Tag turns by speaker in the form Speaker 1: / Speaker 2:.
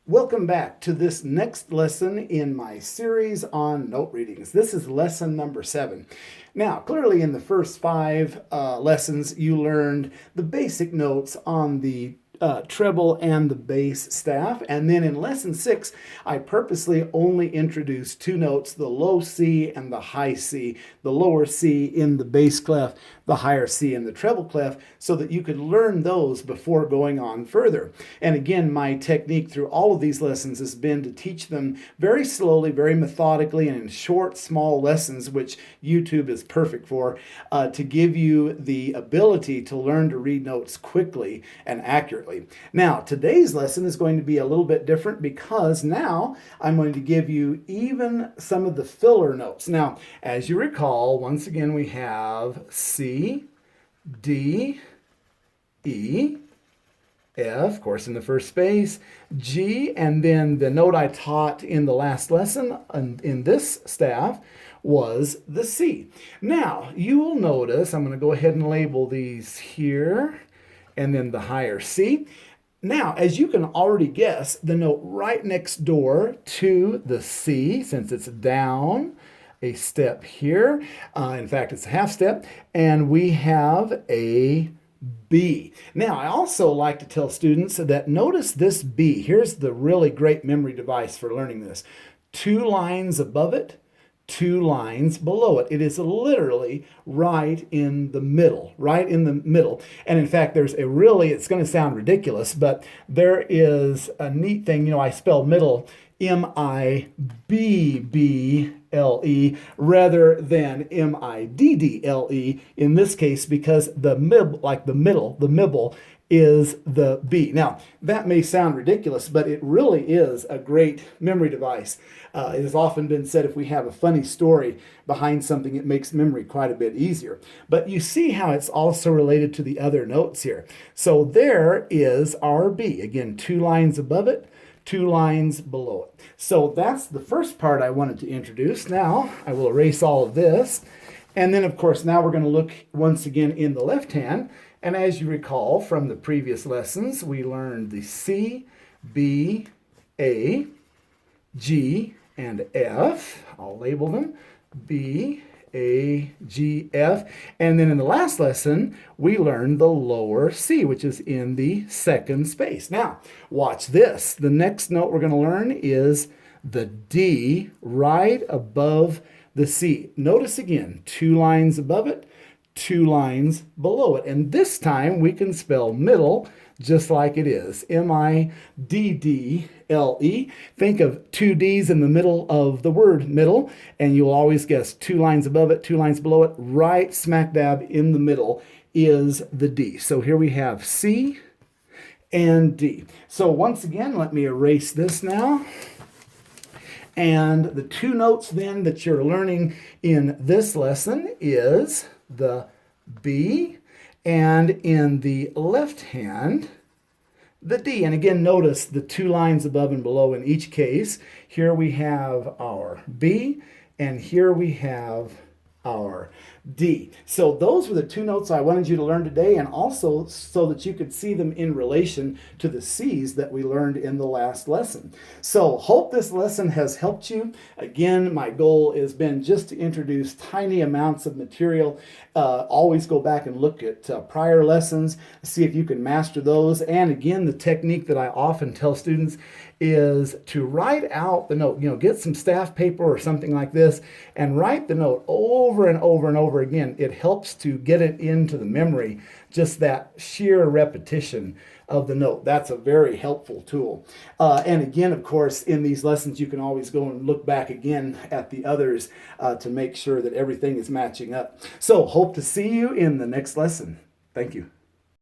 Speaker 1: Welcome back to this next lesson in my series on note readings. This is lesson number 7. Now, clearly in the first 5 lessons, you learned the basic notes on the treble and the bass staff. And then in lesson 6, I purposely only introduced 2 notes, the low C and the high C, the lower C in the bass clef, the higher C in the treble clef, so that you could learn those before going on further. And again, my technique through all of these lessons has been to teach them very slowly, very methodically, and in short, small lessons, which YouTube is perfect for, to give you the ability to learn to read notes quickly and accurately. Now, today's lesson is going to be a little bit different because now I'm going to give you even some of the filler notes. Now, as you recall, once again, we have C, D, E, F, of course, in the first space, G, and then the note I taught in the last lesson in this staff was the C. Now, you will notice, I'm going to go ahead and label these here, and then the higher C. Now, as you can already guess, the note right next door to the C, since it's down a step here, in fact, it's a half step, and we have a B. Now, I also like to tell students that notice this B. Here's the really great memory device for learning this. 2 lines above it, 2 lines below it. It is literally right in the middle, right in the middle. And in fact, there's a really, it's going to sound ridiculous, but there is a neat thing. You know, I spell middle M-I-B-B-L-E rather than M-I-D-D-L-E in this case, because the mib, like the middle is the B. Now, that may sound ridiculous, but it really is a great memory device. It has often been said if we have a funny story behind something, it makes memory quite a bit easier. But you see how it's also related to the other notes here. So there is our B. Again, 2 lines above it, 2 lines below it. So that's the first part I wanted to introduce. Now, I will erase all of this. And then, of course, now we're going to look once again in the left hand. And as you recall from the previous lessons, we learned the C, B, A, G, and F. I'll label them B, A, G, F. And then in the last lesson, we learned the lower C, which is in the second space. Now, watch this. The next note we're going to learn is the D right above the C. Notice again, 2 lines above it, 2 lines below it. And this time we can spell middle just like it is. M-I-D-D-L-E. Think of 2 D's in the middle of the word middle, and you'll always guess 2 lines above it, 2 lines below it. Right smack dab in the middle is the D. So here we have C and D. So once again, let me erase this now. And the 2 notes then that you're learning in this lesson is the B, and in the left hand, the D. And again, notice the 2 lines above and below in each case. Here we have our B, and here we have our D. So those were the 2 notes I wanted you to learn today, and also so that you could see them in relation to the C's that we learned in the last lesson. So hope this lesson has helped you. Again, my goal has been just to introduce tiny amounts of material. Always go back and look at prior lessons, see if you can master those. And again, the technique that I often tell students is to write out the note. You know, get some staff paper or something like this and write the note over and over and over again. It helps to get it into the memory, just that sheer repetition of the note. That's a very helpful tool. And again, of course, in these lessons, you can always go and look back again at the others to make sure that everything is matching up. So hope to see you in the next lesson. Thank you.